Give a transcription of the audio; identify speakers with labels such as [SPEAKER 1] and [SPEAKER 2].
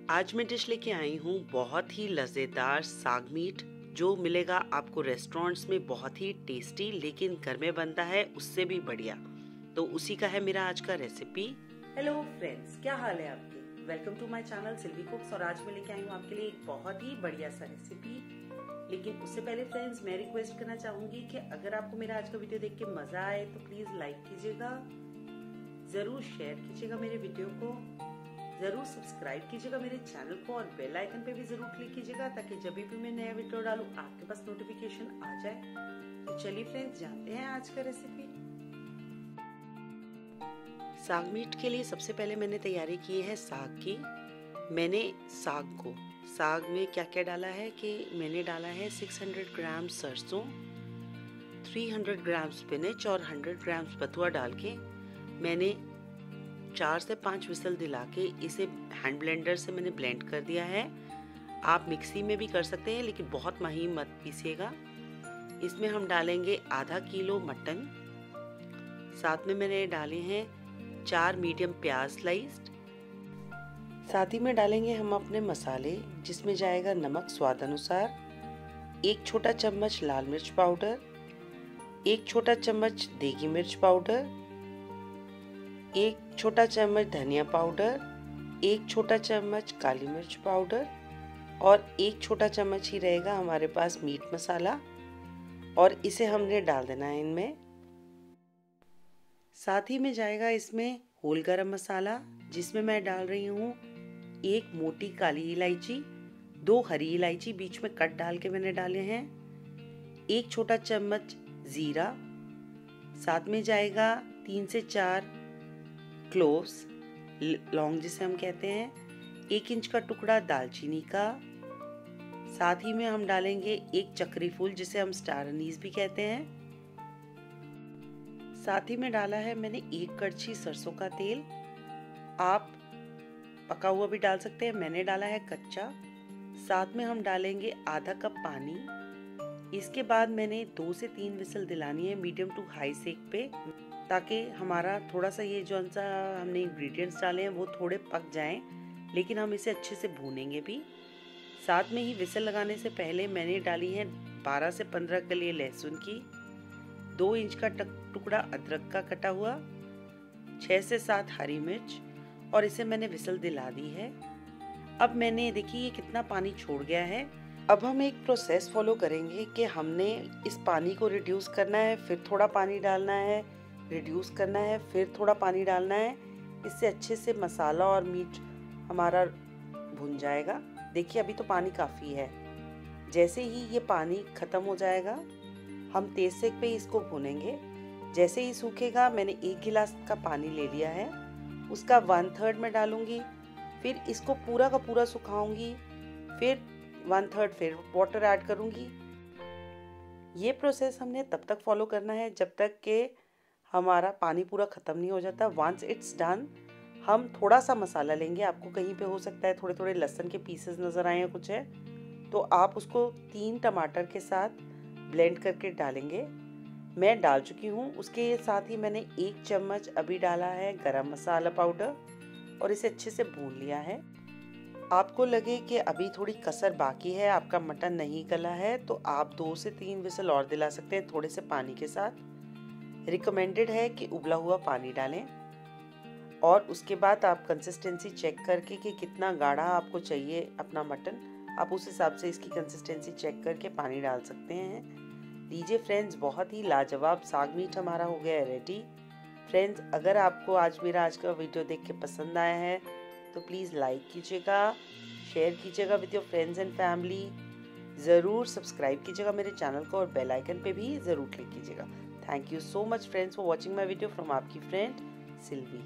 [SPEAKER 1] आज मैं डिश लेके आई हूँ बहुत ही लज़ेदार साग मीट जो मिलेगा आपको रेस्टोरेंट्स में, बहुत ही टेस्टी, लेकिन घर में बनता है उससे भी बढ़िया। तो उसी का है मेरा आज का रेसिपी। हेलो फ्रेंड्स, क्या हाल है आपके? Welcome to my channel Sylvie Cooks. और आज मैं लेके आई हूँ आपके लिए एक बहुत ही बढ़िया सा रेसिपी। लेकिन उससे पहले फ्रेंड्स, मैं रिक्वेस्ट करना चाहूंगी कि अगर आपको मेरा आज का वीडियो देख के मजा आए तो प्लीज लाइक कीजिएगा, जरूर शेयर कीजिएगा मेरे वीडियो को, जरूर सब्सक्राइब कीजिएगा मेरे चैनल को और बेल आइकन पे भी जरूर क्लिक कीजिएगा ताकि जब भी मैं नया वीडियो डालूं आपके पास नोटिफिकेशन आ जाए। तो चलिए फ्रेंड्स, जानते हैं आज का रेसिपी। साग मीट के लिए सबसे पहले मैंने तैयारी की है साग की। मैंने साग में क्या क्या डाला है कि मैंने डाला है 600 ग्राम सरसों, 300 ग्राम स्पिनच और 100 ग्राम बथुआ डाल के मैंने 4 से 5 विसल दिला के इसे हैंड ब्लेंडर से मैंने ब्लेंड कर दिया है। आप मिक्सी में भी कर सकते हैं लेकिन बहुत महीन मत पीसिएगा। इसमें हम डालेंगे आधा किलो मटन, साथ में मैंने डाले हैं 4 मीडियम प्याज स्लाइस्ड। साथ ही में डालेंगे हम अपने मसाले, जिसमें जाएगा नमक स्वाद अनुसार, 1 छोटा चम्मच लाल मिर्च पाउडर, 1 छोटा चम्मच देगी मिर्च पाउडर, 1 छोटा चम्मच धनिया पाउडर, 1 छोटा चम्मच काली मिर्च पाउडर और 1 छोटा चम्मच ही रहेगा हमारे पास मीट मसाला, और इसे हमने डाल देना है इनमें। साथ ही में जाएगा इसमें होल गरम मसाला, जिसमें मैं डाल रही हूँ 1 मोटी काली इलायची, 2 हरी इलायची बीच में कट डाल के मैंने डाले हैं, 1 छोटा चम्मच जीरा, साथ में जाएगा 3 से 4 क्लोव्स, लौंग जिसे हम कहते हैं, 1 इंच का टुकड़ा दालचीनी का, साथ ही में हम डालेंगे 1 चक्री फूल जिसे हम स्टार अनीस भी कहते हैं। साथ ही में डाला है मैंने 1 कड़छी सरसों का तेल। आप पका हुआ भी डाल सकते हैं, मैंने डाला है कच्चा। साथ में हम डालेंगे आधा कप पानी। इसके बाद मैंने 2 से 3 विसल दिलानी है मीडियम टू हाई सेक पे, ताकि हमारा थोड़ा सा ये जो हमने इंग्रेडिएंट्स डाले हैं वो थोड़े पक जाएं, लेकिन हम इसे अच्छे से भूनेंगे भी। साथ में ही विसल लगाने से पहले मैंने डाली है 12 से 15 कली लहसुन की, 2 इंच का टुकड़ा अदरक का कटा हुआ, 6 से 7 हरी मिर्च, और इसे मैंने विसल दिला दी है। अब मैंने देखिए ये कितना पानी छोड़ गया है। अब हम एक प्रोसेस फॉलो करेंगे कि हमने इस पानी को रिड्यूस करना है, फिर थोड़ा पानी डालना है, रिड्यूस करना है, फिर थोड़ा पानी डालना है। इससे अच्छे से मसाला और मीट हमारा भुन जाएगा। देखिए अभी तो पानी काफ़ी है। जैसे ही ये पानी ख़त्म हो जाएगा हम तेज सेक पे इसको भुनेंगे। जैसे ही सूखेगा, मैंने 1 गिलास का पानी ले लिया है, उसका 1/3 में डालूंगी, फिर इसको पूरा का पूरा सुखाऊंगी, फिर 1/3 फिर वाटर ऐड करूंगी। ये प्रोसेस हमने तब तक फॉलो करना है जब तक कि हमारा पानी पूरा ख़त्म नहीं हो जाता। वंस इट्स डन, हम थोड़ा सा मसाला लेंगे। आपको कहीं पे हो सकता है थोड़े थोड़े लहसुन के पीसेस नज़र आए हैं कुछ है, तो आप उसको 3 टमाटर के साथ ब्लेंड करके डालेंगे। मैं डाल चुकी हूँ। उसके साथ ही मैंने 1 चम्मच अभी डाला है गरम मसाला पाउडर और इसे अच्छे से भून लिया है। आपको लगे कि अभी थोड़ी कसर बाकी है, आपका मटन नहीं गला है, तो आप 2 से 3 विसल और दिला सकते हैं थोड़े से पानी के साथ। रिकमेंडेड है कि उबला हुआ पानी डालें, और उसके बाद आप कंसिस्टेंसी चेक करके कि कितना गाढ़ा आपको चाहिए अपना मटन, आप उस हिसाब से इसकी कंसिस्टेंसी चेक करके पानी डाल सकते हैं। लीजिए फ्रेंड्स, बहुत ही लाजवाब साग मीट हमारा हो गया है रेडी। फ्रेंड्स, अगर आपको मेरा आज का वीडियो देख के पसंद आया है तो प्लीज़ लाइक कीजिएगा, शेयर कीजिएगा with your friends and family, ज़रूर सब्सक्राइब कीजिएगा मेरे चैनल को और बेल आइकन पे भी ज़रूर क्लिक कीजिएगा। Thank you so much friends for watching my video from आपकी फ्रेंड सिल्वी।